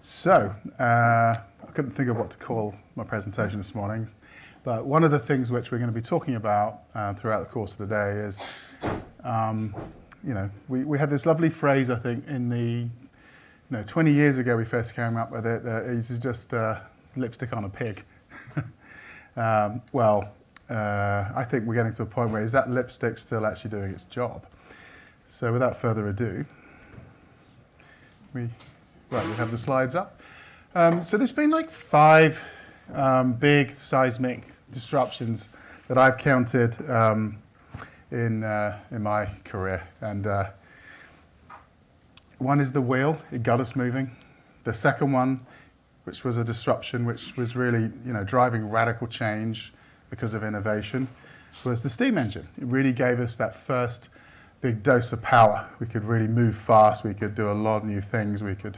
So, I couldn't think of what to call my presentation this morning, but one of the things which we're going to be talking about throughout the course of the day is, we had this lovely phrase, I think, in the, 20 years ago we first came up with it, it's just lipstick on a pig. I think we're getting to a point where is that lipstick still actually doing its job? So without further ado, we have the slides up. So there's been like 5 big seismic disruptions that I've counted in my career. And one is the wheel, it got us moving. The second one, which was a disruption, which was really driving radical change because of innovation, was the steam engine. It really gave us that first big dose of power. We could really move fast, we could do a lot of new things, we could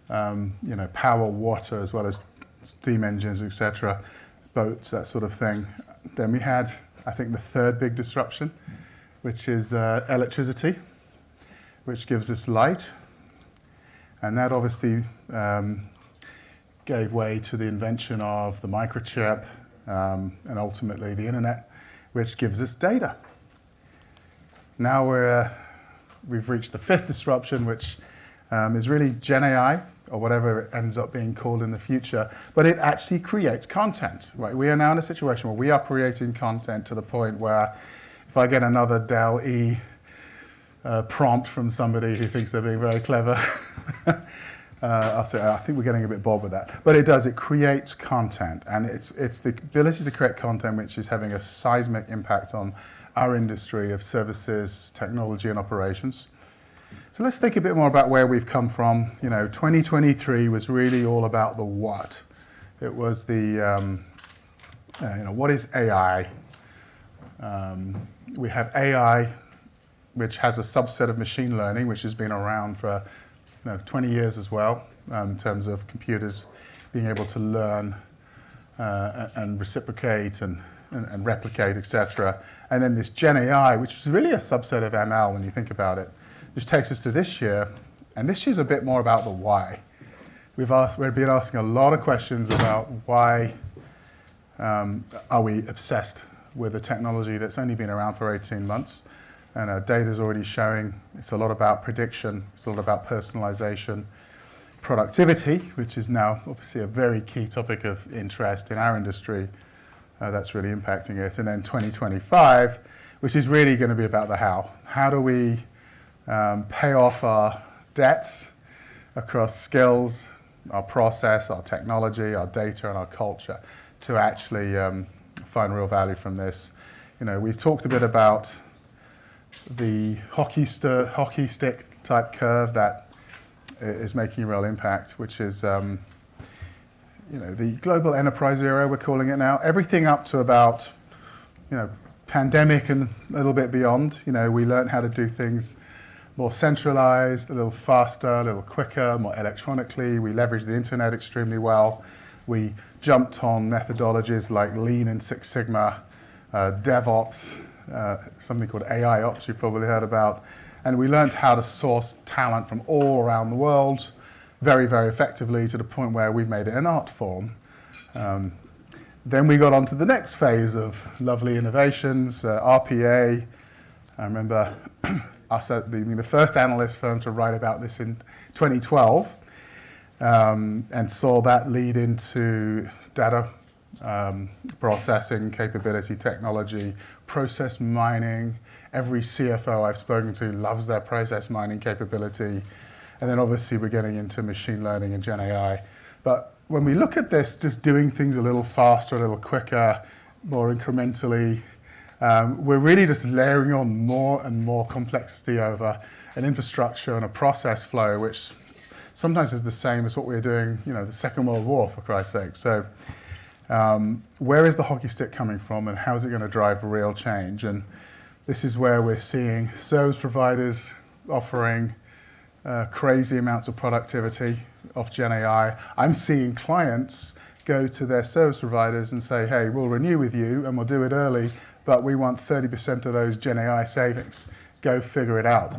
power water as well as steam engines, etc., boats, that sort of thing. Then we had, I think, the third big disruption, which is electricity, which gives us light. And that obviously gave way to the invention of the microchip and ultimately the internet, which gives us data. Now we've reached the 5th disruption, which is really Gen AI, or whatever it ends up being called in the future, but it actually creates content. Right? We are now in a situation where we are creating content to the point where if I get another Dell E prompt from somebody who thinks they're being very clever, I'll say, I think we're getting a bit bored with that. But it creates content, and it's the ability to create content which is having a seismic impact on our industry of services, technology, and operations. So let's think a bit more about where we've come from. 2023 was really all about the what. It was the, what is AI? We have AI, which has a subset of machine learning, which has been around for 20 years as well, in terms of computers being able to learn and reciprocate and replicate, etc. And then this Gen AI, which is really a subset of ML when you think about it, which takes us to this year, and this year's a bit more about the why. We've been asking a lot of questions about why are we obsessed with a technology that's only been around for 18 months, and our data's already showing it's a lot about prediction, it's a lot about personalization, productivity, which is now obviously a very key topic of interest in our industry, that's really impacting it, and then 2025, which is really going to be about the how. How do we pay off our debts across skills, our process, our technology, our data, and our culture to actually find real value from this. We've talked a bit about the hockey stick type curve that is making a real impact, which is the global enterprise era, we're calling it now. Everything up to about pandemic and a little bit beyond. We learned how to do things more centralized, a little faster, a little quicker, more electronically. We leveraged the internet extremely well. We jumped on methodologies like Lean and Six Sigma, DevOps, something called AI Ops you've probably heard about. And we learned how to source talent from all around the world very, very effectively to the point where we've made it an art form. Then we got on to the next phase of lovely innovations, RPA. I remember us being the first analyst firm to write about this in 2012, and saw that lead into data processing capability, technology, process mining. Every CFO I've spoken to loves their process mining capability. And then obviously we're getting into machine learning and Gen AI. But when we look at this, just doing things a little faster, a little quicker, more incrementally, we're really just layering on more and more complexity over an infrastructure and a process flow, which sometimes is the same as what we were doing, the Second World War, for Christ's sake. So where is the hockey stick coming from, and how is it going to drive real change? And this is where we're seeing service providers offering crazy amounts of productivity off Gen AI. I'm seeing clients go to their service providers and say, hey, we'll renew with you and we'll do it early, but we want 30% of those Gen AI savings. Go figure it out.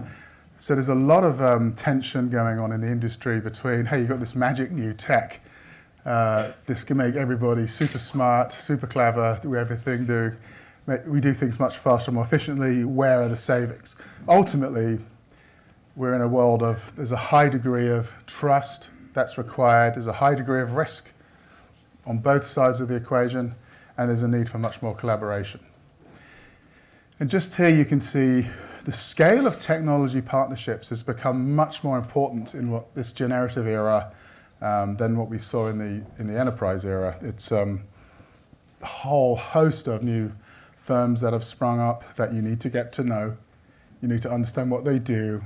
So there's a lot of tension going on in the industry between, hey, you've got this magic new tech. This can make everybody super smart, super clever, do everything, we do things much faster, more efficiently. Where are the savings? Ultimately, we're in a world of, there's a high degree of trust that's required. There's a high degree of risk on both sides of the equation, and there's a need for much more collaboration. And just here you can see the scale of technology partnerships has become much more important in this generative era than what we saw in the enterprise era. It's a whole host of new firms that have sprung up that you need to get to know. You need to understand what they do,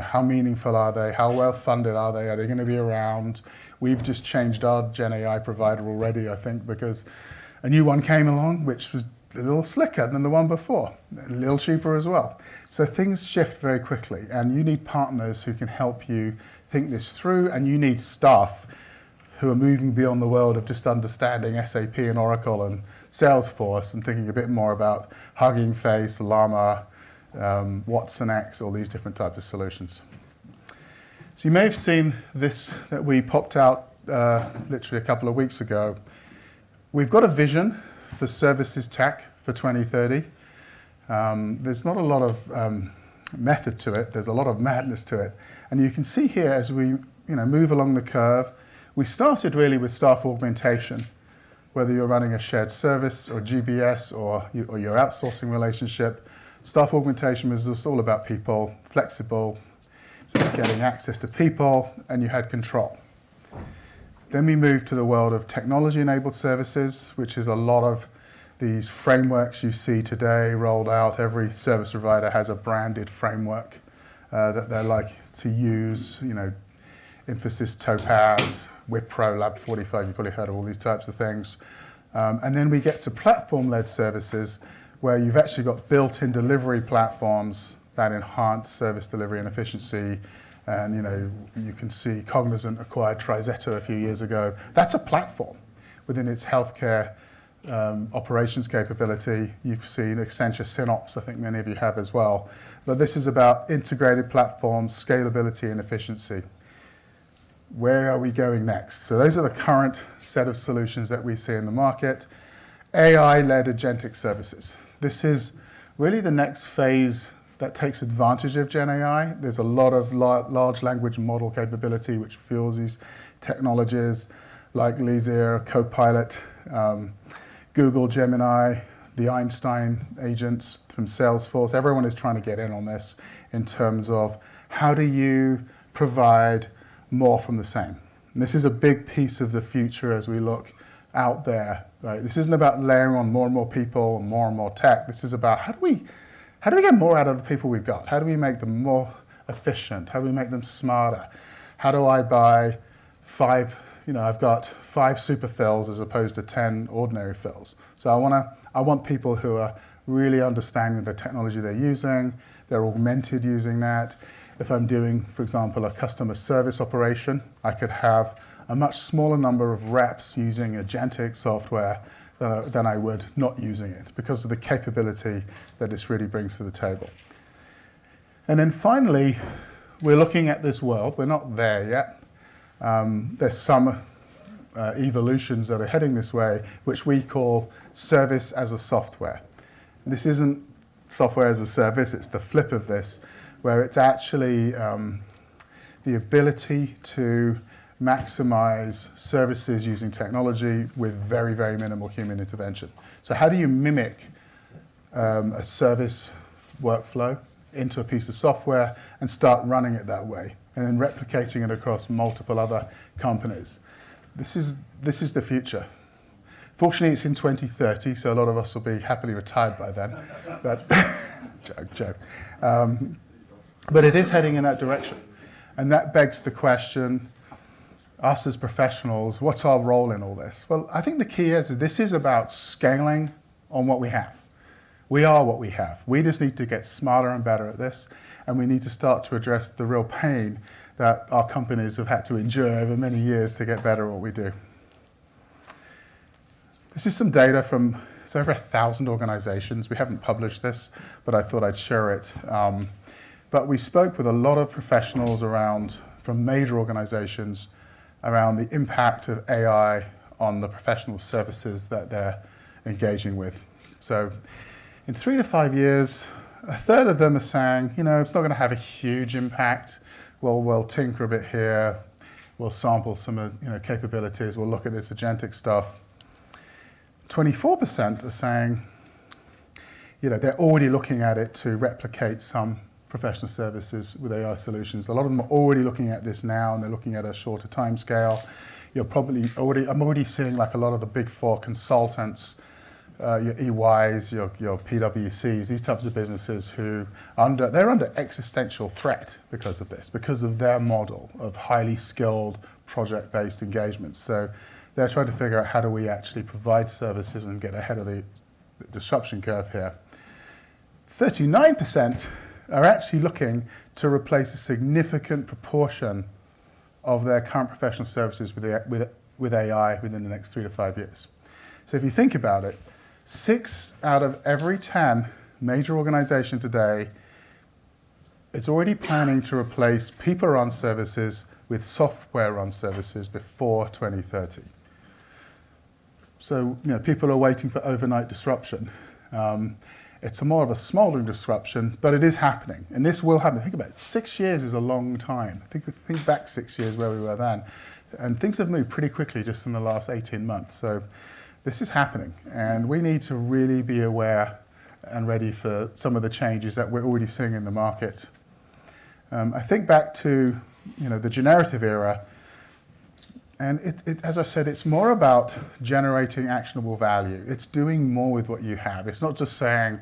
how meaningful are they, how well funded are they going to be around? We've just changed our Gen AI provider already, I think, because a new one came along, which was a little slicker than the one before, a little cheaper as well. So things shift very quickly, and you need partners who can help you think this through, and you need staff who are moving beyond the world of just understanding SAP and Oracle and Salesforce and thinking a bit more about Hugging Face, Llama, Watson X, all these different types of solutions. So you may have seen this that we popped out literally a couple of weeks ago. We've got a vision for services tech for 2030. There's not a lot of method to it. There's a lot of madness to it. And you can see here as we move along the curve, we started really with staff augmentation, whether you're running a shared service or GBS or your outsourcing relationship. Staff augmentation was just all about people, flexible, so getting access to people, and you had control. Then we moved to the world of technology-enabled services, which is a lot of these frameworks you see today rolled out. Every service provider has a branded framework that they like to use, Infosys Topaz, Wipro, Lab 45, you've probably heard of all these types of things. And then we get to platform-led services, where you've actually got built-in delivery platforms that enhance service delivery and efficiency. And you can see Cognizant acquired Trizetto a few years ago. That's a platform within its healthcare operations capability. You've seen Accenture Synops, I think many of you have as well. But this is about integrated platforms, scalability and efficiency. Where are we going next? So those are the current set of solutions that we see in the market. AI-led agentic services. This is really the next phase that takes advantage of Gen AI. There's a lot of large language model capability which fuels these technologies like Lizir, Copilot, Google Gemini, the Einstein agents from Salesforce. Everyone is trying to get in on this in terms of how do you provide more from the same. And this is a big piece of the future as we look out there. Right? This isn't about layering on more and more people and more tech. This is about how do we get more out of the people we've got? How do we make them more efficient? How do we make them smarter? How do I buy I've got 5 super fills as opposed to 10 ordinary fills. So I want people who are really understanding the technology they're using. They're augmented using that. If I'm doing, for example, a customer service operation, I could have a much smaller number of reps using agentic software than I would not using it because of the capability that this really brings to the table. And then finally, we're looking at this world. We're not there yet. There's some evolutions that are heading this way, which we call service as a software. This isn't software as a service, it's the flip of this, where it's actually the ability to maximize services using technology with very, very minimal human intervention. So how do you mimic a service workflow into a piece of software and start running it that way, and then replicating it across multiple other companies? This is the future. Fortunately, it's in 2030, so a lot of us will be happily retired by then. But joke. But it is heading in that direction. And that begs the question, us as professionals, what's our role in all this? Well, I think the key is this is about scaling on what we have. We are what we have. We just need to get smarter and better at this, and we need to start to address the real pain that our companies have had to endure over many years to get better at what we do. This is some data from, it's over 1,000 organizations. We haven't published this, but I thought I'd share it. But we spoke with a lot of professionals from major organizations around the impact of AI on the professional services that they're engaging with. So in 3 to 5 years, a third of them are saying, it's not going to have a huge impact. We'll tinker a bit here. We'll sample some capabilities. We'll look at this agentic stuff. 24% are saying, they're already looking at it to replicate some professional services with AI solutions. A lot of them are already looking at this now, and they're looking at a shorter time scale. I'm already seeing like a lot of the big four consultants, your EYs, your PwCs, these types of businesses they're under existential threat because of this, because of their model of highly skilled project-based engagements. So they're trying to figure out how do we actually provide services and get ahead of the disruption curve here. 39% are actually looking to replace a significant proportion of their current professional services with AI within the next 3 to 5 years. So if you think about it, 6 out of every 10 major organizations today is already planning to replace people-run services with software-run services before 2030. So people are waiting for overnight disruption. It's more of a smoldering disruption, but it is happening, and this will happen. Think about it. 6 years is a long time. Think back 6 years where we were then, and things have moved pretty quickly just in the last 18 months. So this is happening, and we need to really be aware and ready for some of the changes that we're already seeing in the market. I think back to the generative era, and as I said, it's more about generating actionable value. It's doing more with what you have. It's not just saying,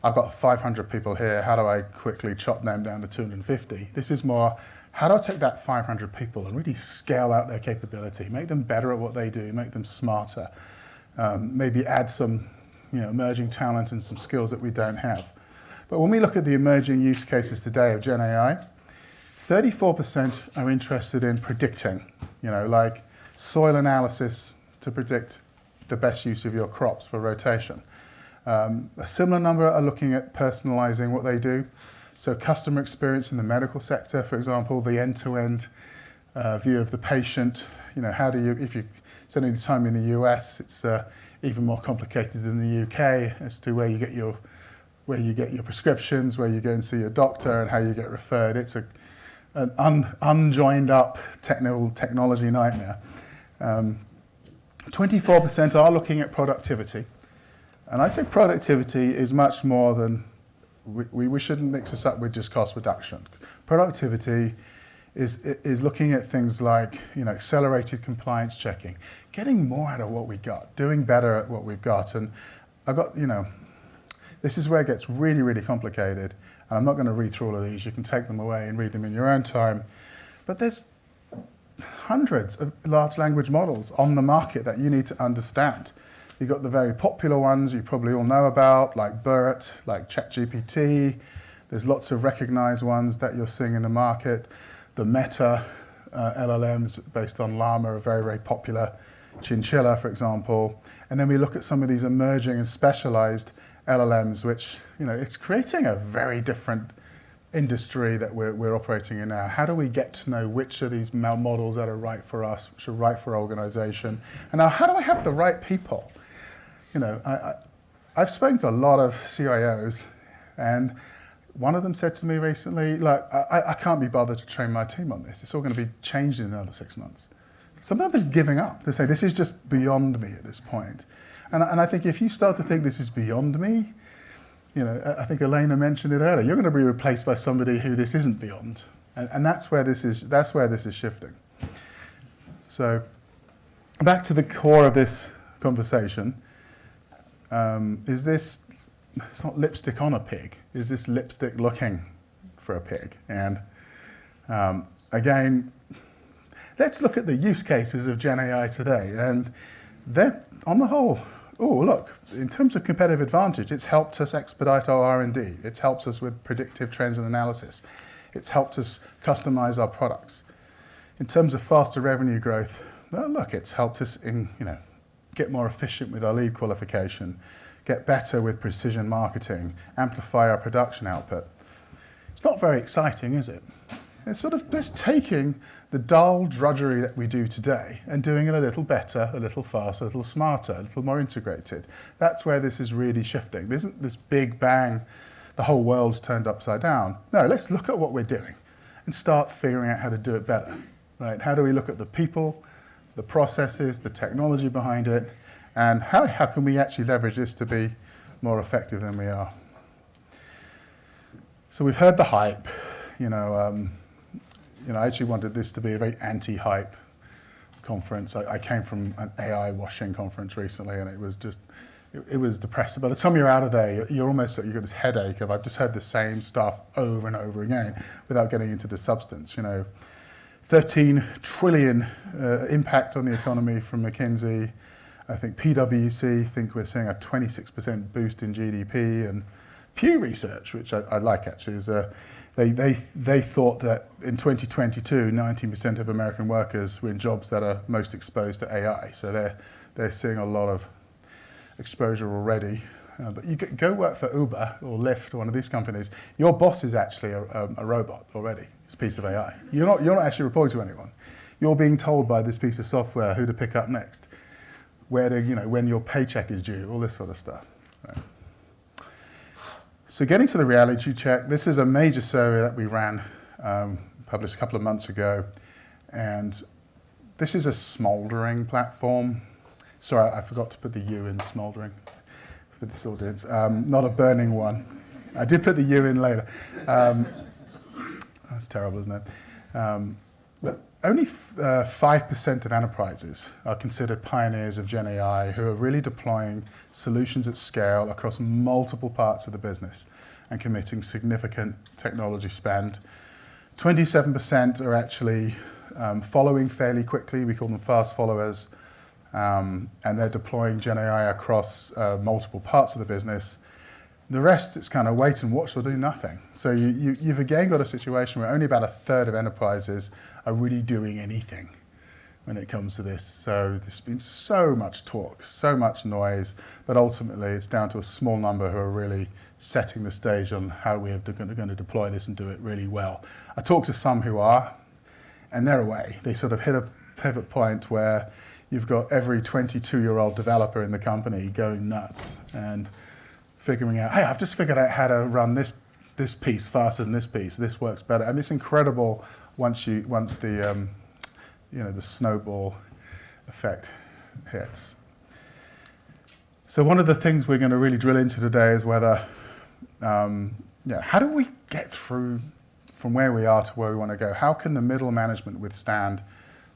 I've got 500 people here, how do I quickly chop them down to 250? This is more, how do I take that 500 people and really scale out their capability, make them better at what they do, make them smarter, maybe add some emerging talent and some skills that we don't have. But when we look at the emerging use cases today of Gen AI, 34% are interested in predicting, like soil analysis to predict the best use of your crops for rotation. A similar number are looking at personalizing what they do. So customer experience in the medical sector, for example, the end-to-end view of the patient. If you spend any time in the US, it's even more complicated than the UK as to where you get your prescriptions, where you go and see your doctor, and how you get referred. It's an unjoined up technology nightmare. 24% are looking at productivity. And I'd say productivity is much more than, we shouldn't mix this up with just cost reduction. Productivity is looking at things like accelerated compliance checking, getting more out of what we got, doing better at what we've got. And this is where it gets really, really complicated. And I'm not going to read through all of these. You can take them away and read them in your own time. But there's hundreds of large language models on the market that you need to understand. You've got the very popular ones you probably all know about, like BERT, like ChatGPT. There's lots of recognized ones that you're seeing in the market. The Meta LLMs based on Llama are very, very popular. Chinchilla, for example. And then we look at some of these emerging and specialized LLMs, which, it's creating a very different industry that we're operating in now. How do we get to know which of these models that are right for us, which are right for our organization? And now, how do I have the right people? I've spoken to a lot of CIOs, and one of them said to me recently, I can't be bothered to train my team on this. It's all going to be changed in another 6 months. Some of them are giving up. They say, this is just beyond me at this point. And I think if you start to think this is beyond me, I think Elena mentioned it earlier, you're going to be replaced by somebody who this isn't beyond. And that's where this is shifting. So back to the core of this conversation, it's not lipstick on a pig, is this lipstick looking for a pig? And again, let's look at the use cases of Gen AI today. And they're, on the whole, look, in terms of competitive advantage, it's helped us expedite our R&D. It's helped us with predictive trends and analysis. It's helped us customize our products. In terms of faster revenue growth, well, look, it's helped us get more efficient with our lead qualification, get better with precision marketing, amplify our production output. It's not very exciting, is it? It's sort of just taking the dull drudgery that we do today and doing it a little better, a little faster, a little smarter, a little more integrated. That's where this is really shifting. There isn't this big bang, the whole world's turned upside down. No, let's look at what we're doing and start figuring out how to do it better, right? How do we look at the people, the processes, the technology behind it, and how can we actually leverage this to be more effective than we are? So we've heard the hype, I actually wanted this to be a very anti-hype conference. I came from an AI washing conference recently, and it was depressing. By the time you're out of there, you've got this headache of I've just heard the same stuff over and over again without getting into the substance. 13 trillion impact on the economy from McKinsey. I think PwC think we're seeing a 26% boost in GDP, and Pew Research, which I like actually, is they thought that in 2022, 19% of American workers were in jobs that are most exposed to AI. So they're seeing a lot of exposure already. But you go work for Uber or Lyft or one of these companies, your boss is actually a robot already. It's a piece of AI. You're not actually reporting to anyone. You're being told by this piece of software who to pick up next, where to, when your paycheck is due, all this sort of stuff. Right. So getting to the reality check, this is a major survey that we ran, published a couple of months ago, and this is a smoldering platform. Sorry, I forgot to put the U in smoldering for this audience. Not a burning one. I did put the U in later. That's terrible, isn't it? But only 5% of enterprises are considered pioneers of Gen AI who are really deploying solutions at scale across multiple parts of the business and committing significant technology spend. 27% are actually following fairly quickly. We call them fast followers. And they're deploying Gen AI across multiple parts of the business. The rest, it's kind of wait and watch or do nothing. So you've again got a situation where only about a third of enterprises are really doing anything when it comes to this. So there's been so much talk, so much noise, but ultimately it's down to a small number who are really setting the stage on how we're going to deploy this and do it really well. I talked to some who are, and they're away. They sort of hit a pivot point where you've got every 22-year-old developer in the company going nuts and figuring out, hey, I've just figured out how to run this piece faster than this piece. This works better. And it's incredible once the snowball effect hits. So one of the things we're going to really drill into today is whether, how do we get through from where we are to where we want to go? How can the middle management withstand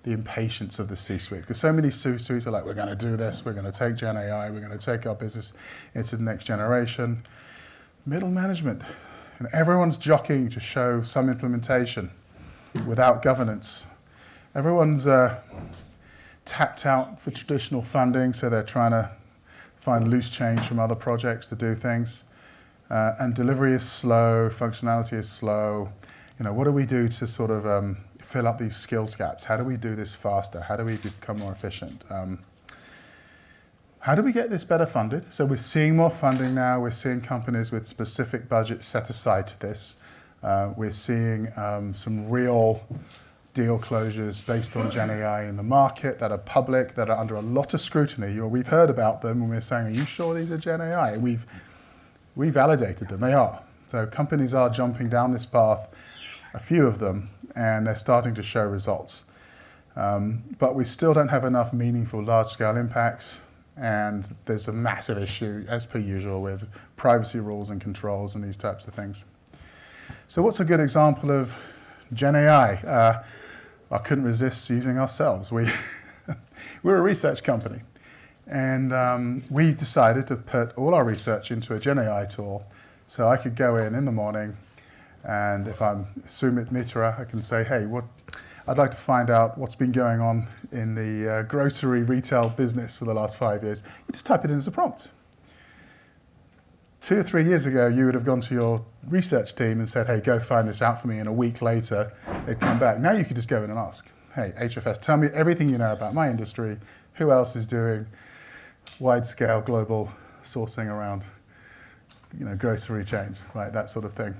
the impatience of the C-suite? Because so many C-suites are like, we're going to do this, we're going to take Gen AI, we're going to take our business into the next generation. Middle management, and everyone's jockeying to show some implementation without governance. Everyone's tapped out for traditional funding, so they're trying to find loose change from other projects to do things. And delivery is slow, functionality is slow. What do we do to sort of fill up these skills gaps? How do we do this faster? How do we become more efficient? How do we get this better funded? So we're seeing more funding now. We're seeing companies with specific budgets set aside to this. We're seeing some real deal closures based on Gen AI in the market that are public, that are under a lot of scrutiny. We've heard about them and we're saying, are you sure these are Gen AI? We validated them, they are. So companies are jumping down this path, a few of them, and they're starting to show results. But we still don't have enough meaningful large-scale impacts, and there's a massive issue, as per usual, with privacy rules and controls and these types of things. So what's a good example of Gen AI? I couldn't resist using ourselves. We're a research company, and we decided to put all our research into a Gen AI tool, so I could go in the morning, and if I'm Sumit Mitra, I can say, hey, I'd like to find out what's been going on in the grocery retail business for the last 5 years. You just type it in as a prompt. 2 or 3 years ago, you would have gone to your research team and said, hey, go find this out for me, and a week later, they'd come back. Now you could just go in and ask, hey, HFS, tell me everything you know about my industry, who else is doing wide-scale global sourcing around grocery chains, right? That sort of thing.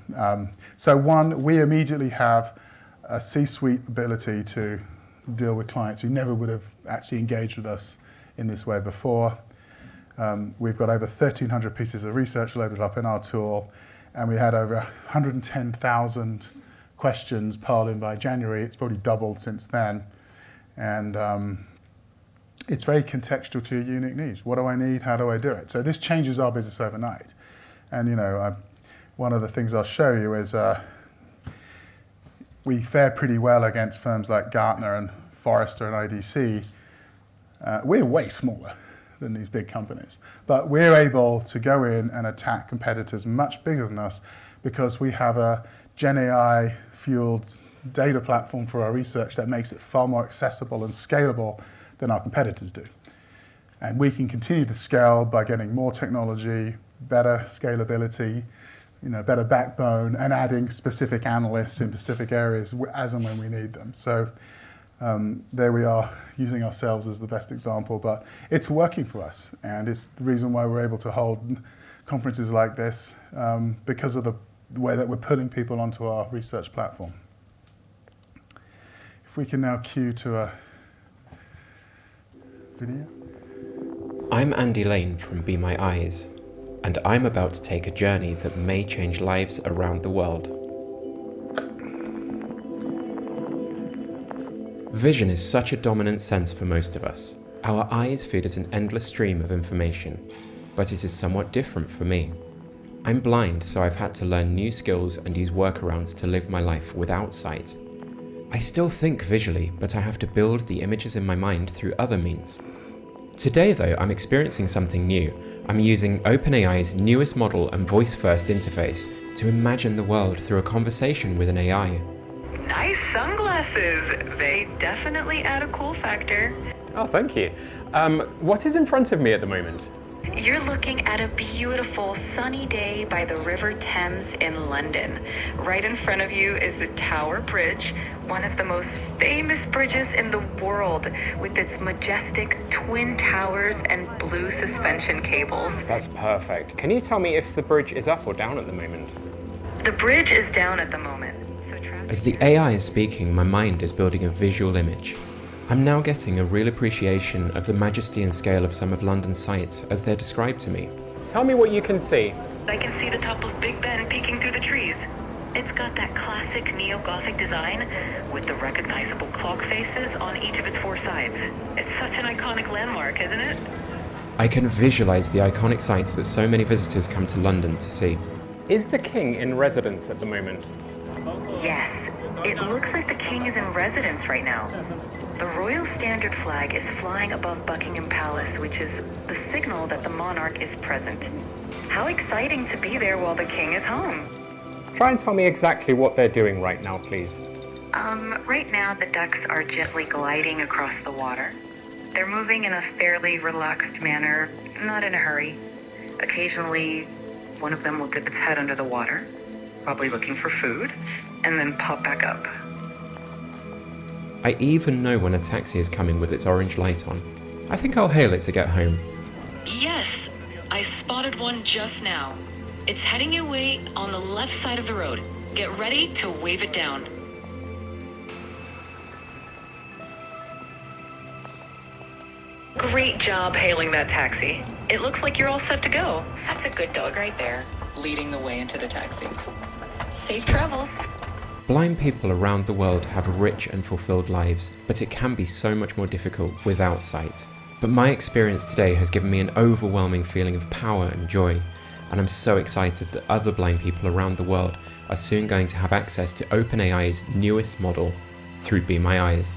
So one, we immediately have a C-suite ability to deal with clients who never would have actually engaged with us in this way before. We've got over 1,300 pieces of research loaded up in our tool, and we had over 110,000 questions piled in by January. It's probably doubled since then. And it's very contextual to your unique needs. What do I need? How do I do it? So this changes our business overnight. And one of the things I'll show you is we fare pretty well against firms like Gartner and Forrester and IDC. We're way smaller than these big companies, but we're able to go in and attack competitors much bigger than us because we have a Gen AI fueled data platform for our research that makes it far more accessible and scalable than our competitors do. And we can continue to scale by getting more technology, better scalability, better backbone, and adding specific analysts in specific areas as and when we need them. So there we are, using ourselves as the best example, but it's working for us. And it's the reason why we're able to hold conferences like this, because of the way that we're putting people onto our research platform. If we can now cue to a video. I'm Andy Lane from Be My Eyes, and I'm about to take a journey that may change lives around the world. Vision is such a dominant sense for most of us. Our eyes feed us an endless stream of information, but it is somewhat different for me. I'm blind, so I've had to learn new skills and use workarounds to live my life without sight. I still think visually, but I have to build the images in my mind through other means. Today though, I'm experiencing something new. I'm using OpenAI's newest model and voice first interface to imagine the world through a conversation with an AI. Nice sunglasses. They definitely add a cool factor. Oh, thank you. What is in front of me at the moment? You're looking at a beautiful sunny day by the River Thames in London. Right in front of you is the Tower Bridge, one of the most famous bridges in the world, with its majestic twin towers and blue suspension cables. That's perfect. Can you tell me if the bridge is up or down at the moment? The bridge is down at the moment. As the AI is speaking, my mind is building a visual image. I'm now getting a real appreciation of the majesty and scale of some of London's sights as they're described to me. Tell me what you can see. I can see the top of Big Ben peeking through the trees. It's got that classic neo-Gothic design with the recognizable clock faces on each of its four sides. It's such an iconic landmark, isn't it? I can visualize the iconic sights that so many visitors come to London to see. Is the king in residence at the moment? Yes, it looks like the king is in residence right now. The royal standard flag is flying above Buckingham Palace, which is the signal that the monarch is present. How exciting to be there while the king is home. Try and tell me exactly what they're doing right now, please. Right now the ducks are gently gliding across the water. They're moving in a fairly relaxed manner, not in a hurry. Occasionally, one of them will dip its head under the water, probably looking for food, and then pop back up. I even know when a taxi is coming with its orange light on. I think I'll hail it to get home. Yes, I spotted one just now. It's heading your way on the left side of the road. Get ready to wave it down. Great job hailing that taxi. It looks like you're all set to go. That's a good dog right there, leading the way into the taxi. Safe travels. Blind people around the world have rich and fulfilled lives, but it can be so much more difficult without sight. But my experience today has given me an overwhelming feeling of power and joy, and I'm so excited that other blind people around the world are soon going to have access to OpenAI's newest model through Be My Eyes.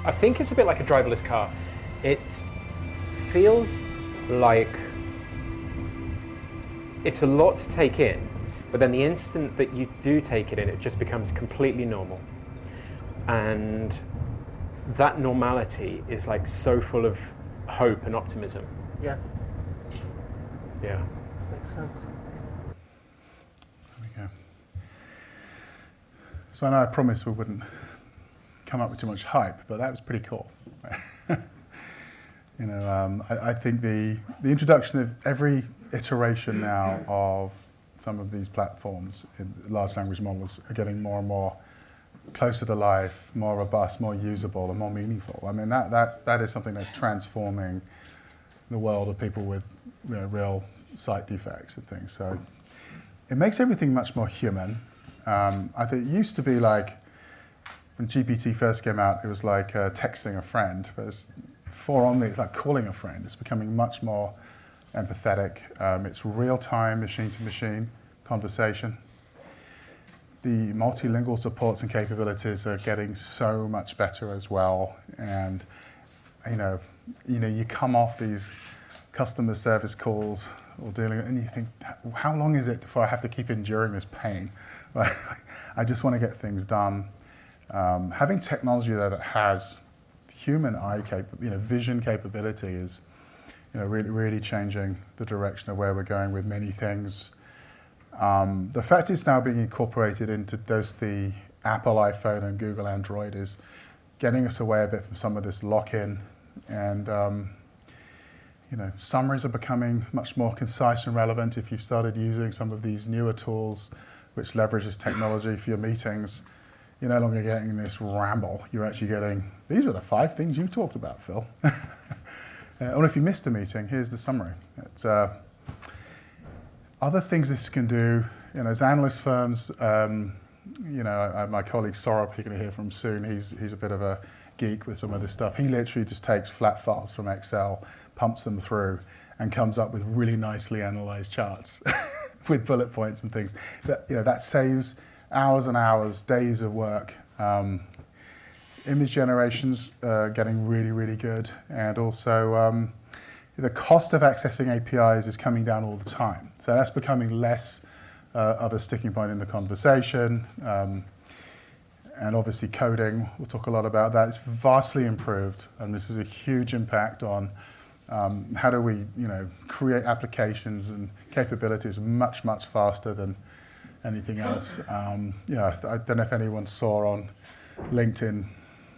I think it's a bit like a driverless car. It feels like it's a lot to take in, but then the instant that you do take it in, it just becomes completely normal. And that normality is like so full of hope and optimism. Yeah, Yeah. makes sense. There we go. So I know I promised we wouldn't come up with too much hype, but that was pretty cool. I think the introduction of every iteration now of some of these platforms, large language models, are getting more and more closer to life, more robust, more usable, and more meaningful. I mean, that is something that's transforming the world of people with real sight defects and things. So it makes everything much more human. I think it used to be like, when GPT first came out, it was like texting a friend. But it's like calling a friend. It's becoming much more empathetic. It's real-time, machine-to-machine conversation. The multilingual supports and capabilities are getting so much better as well. And you come off these customer service calls or dealing, and you think, how long is it before I have to keep enduring this pain? I just want to get things done. Having technology that has human vision capability is, really changing the direction of where we're going with many things. The fact it's now being incorporated into the Apple iPhone and Google Android is getting us away a bit from some of this lock-in, and summaries are becoming much more concise and relevant. If you've started using some of these newer tools which leverages technology for your meetings, you're no longer getting this ramble. You're actually getting, these are the 5 things you talked about, Phil. Or if you missed a meeting, here's the summary. It's, other things this can do, as analyst firms, my colleague Saurabh, you're going to hear from soon, he's a bit of a geek with some of this stuff. He literally just takes flat files from Excel, pumps them through, and comes up with really nicely analyzed charts with bullet points and things. That saves hours and hours, days of work. Image generation's getting really, really good, and also the cost of accessing APIs is coming down all the time. So that's becoming less of a sticking point in the conversation. And obviously coding, we'll talk a lot about that. It's vastly improved, and this is a huge impact on how do we create applications and capabilities much, much faster than anything else. I don't know if anyone saw on LinkedIn,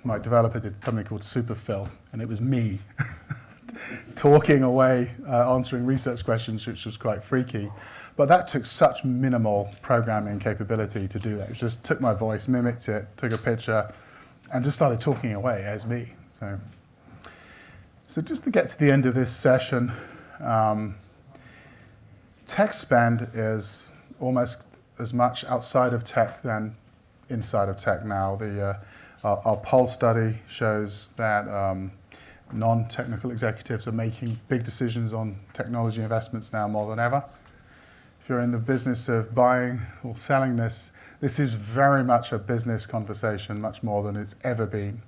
my developer did something called Superfill, and it was me talking away, answering research questions, which was quite freaky. But that took such minimal programming capability to do that. It just took my voice, mimicked it, took a picture, and just started talking away as me. So just to get to the end of this session, tech spend is almost as much outside of tech than inside of tech now. Our poll study shows that non-technical executives are making big decisions on technology investments now more than ever. If you're in the business of buying or selling this is very much a business conversation, much more than it's ever been.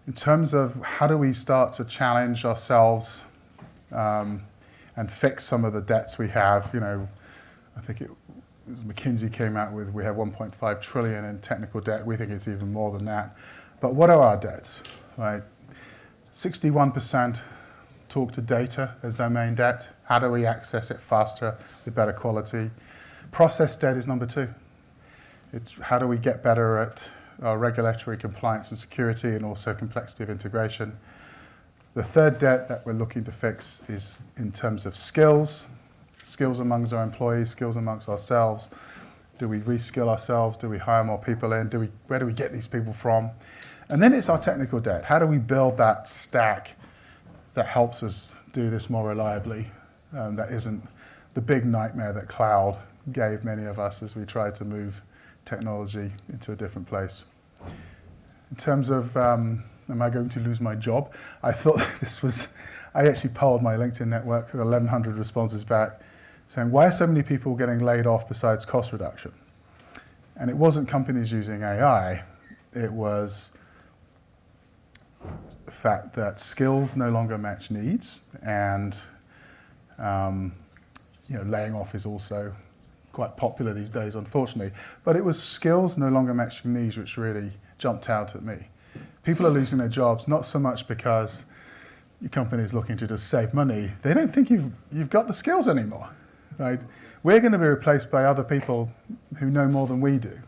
In terms of how do we start to challenge ourselves and fix some of the debts we have, I think it was McKinsey came out with, we have 1.5 trillion in technical debt. We think it's even more than that. But what are our debts, right? 61% talk to data as their main debt. How do we access it faster with better quality? Process debt is number 2. It's how do we get better at regulatory compliance and security, and also complexity of integration. The third debt that we're looking to fix is in terms of skills amongst our employees, skills amongst ourselves. Do we reskill ourselves? Do we hire more people in? Where do we get these people from? And then it's our technical debt. How do we build that stack that helps us do this more reliably? That isn't the big nightmare that cloud gave many of us as we tried to move technology into a different place. In terms of, am I going to lose my job? I thought I actually polled my LinkedIn network, 1,100 responses back, saying, why are so many people getting laid off besides cost reduction? And it wasn't companies using AI, it was the fact that skills no longer match needs, and laying off is also quite popular these days, unfortunately. But it was skills no longer matching needs which really jumped out at me. People are losing their jobs, not so much because your company is looking to just save money. They don't think you've got the skills anymore, right? We're going to be replaced by other people who know more than we do,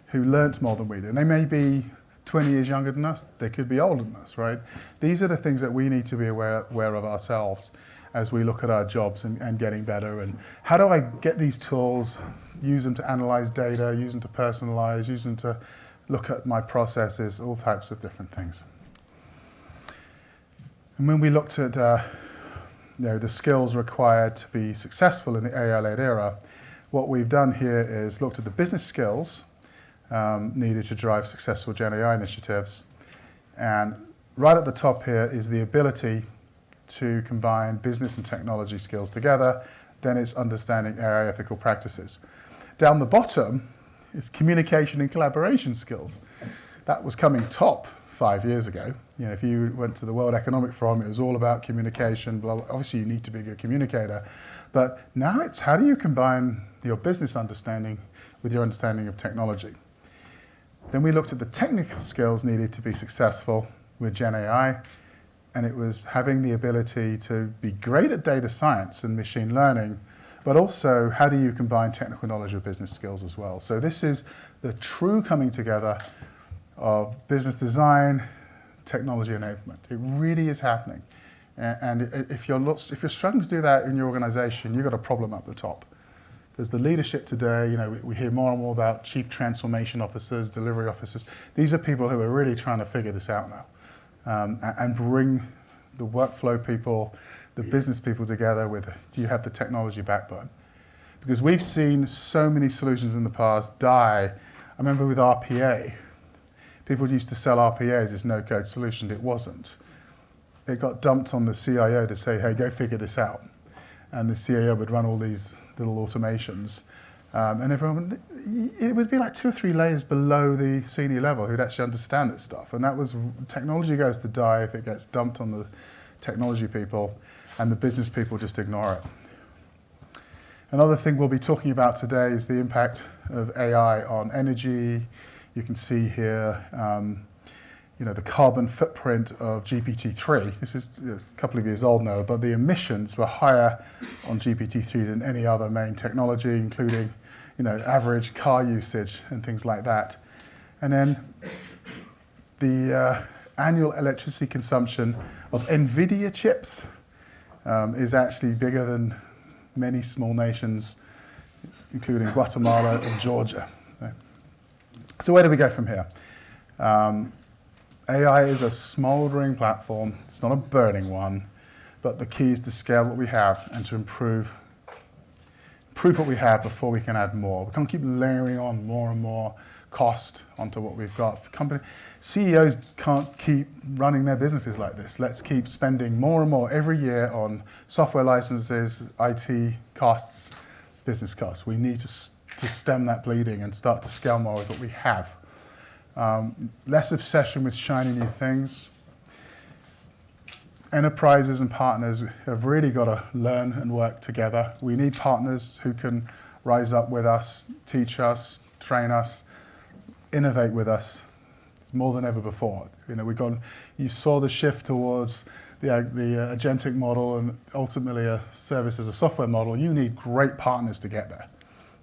who learnt more than we do. And they may be 20 years younger than us, they could be older than us, right? These are the things that we need to be aware of ourselves as we look at our jobs and getting better. And how do I get these tools, use them to analyze data, use them to personalize, use them to look at my processes, all types of different things. And when we looked at the skills required to be successful in the AI-led era, what we've done here is looked at the business skills needed to drive successful Gen AI initiatives. And right at the top here is the ability to combine business and technology skills together. Then it's understanding AI ethical practices. Down the bottom is communication and collaboration skills. That was coming top 5 years ago. You know, if you went to the World Economic Forum, it was all about communication. Well, obviously, you need to be a good communicator. But now it's how do you combine your business understanding with your understanding of technology? Then we looked at the technical skills needed to be successful with Gen AI, and it was having the ability to be great at data science and machine learning, but also how do you combine technical knowledge with business skills as well? So this is the true coming together of business design, technology enablement. It really is happening. And if you're struggling to do that in your organization, you've got a problem up the top. Because the leadership today, you know, we hear more and more about chief transformation officers, delivery officers. These are people who are really trying to figure this out now and bring the workflow people, the business people together with, do you have the technology backbone? Because we've seen so many solutions in the past die. I remember with RPA, people used to sell RPA as this no-code solution. It wasn't. It got dumped on the CIO to say, hey, go figure this out. And the CIO would run all these little automations. And everyone, it would be like 2 or 3 layers below the senior level who'd actually understand this stuff. And that was, technology goes to die if it gets dumped on the technology people, and the business people just ignore it. Another thing we'll be talking about today is the impact of AI on energy. You can see here, the carbon footprint of GPT-3. This is a couple of years old now, but the emissions were higher on GPT-3 than any other main technology, including, average car usage and things like that. And then the annual electricity consumption of NVIDIA chips is actually bigger than many small nations, including Guatemala and Georgia. So where do we go from here? AI is a smoldering platform. It's not a burning one, but the key is to scale what we have and to improve what we have before we can add more. We can't keep layering on more and more cost onto what we've got. CEOs can't keep running their businesses like this. Let's keep spending more and more every year on software licenses, IT costs, business costs. We need to stem that bleeding and start to scale more with what we have. Less obsession with shiny new things. Enterprises and partners have really got to learn and work together. We need partners who can rise up with us, teach us, train us, innovate with us. It's more than ever before. You saw the shift towards the agentic model and ultimately a service as a software model. You need great partners to get there,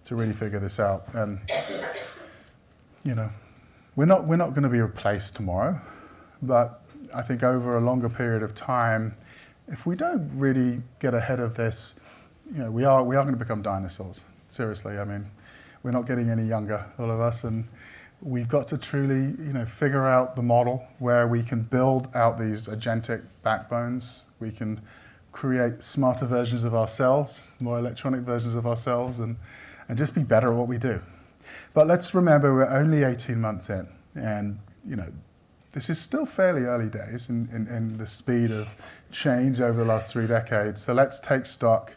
to really figure this out. And we're not going to be replaced tomorrow, but I think over a longer period of time, if we don't really get ahead of this, we are going to become dinosaurs. Seriously, we're not getting any younger, all of us, and we've got to truly, figure out the model where we can build out these agentic backbones. We can create smarter versions of ourselves, more electronic versions of ourselves, and just be better at what we do. But let's remember we're only 18 months in, and this is still fairly early days in the speed of change over the last 3 decades. So let's take stock,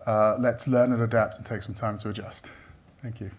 let's learn and adapt and take some time to adjust. Thank you.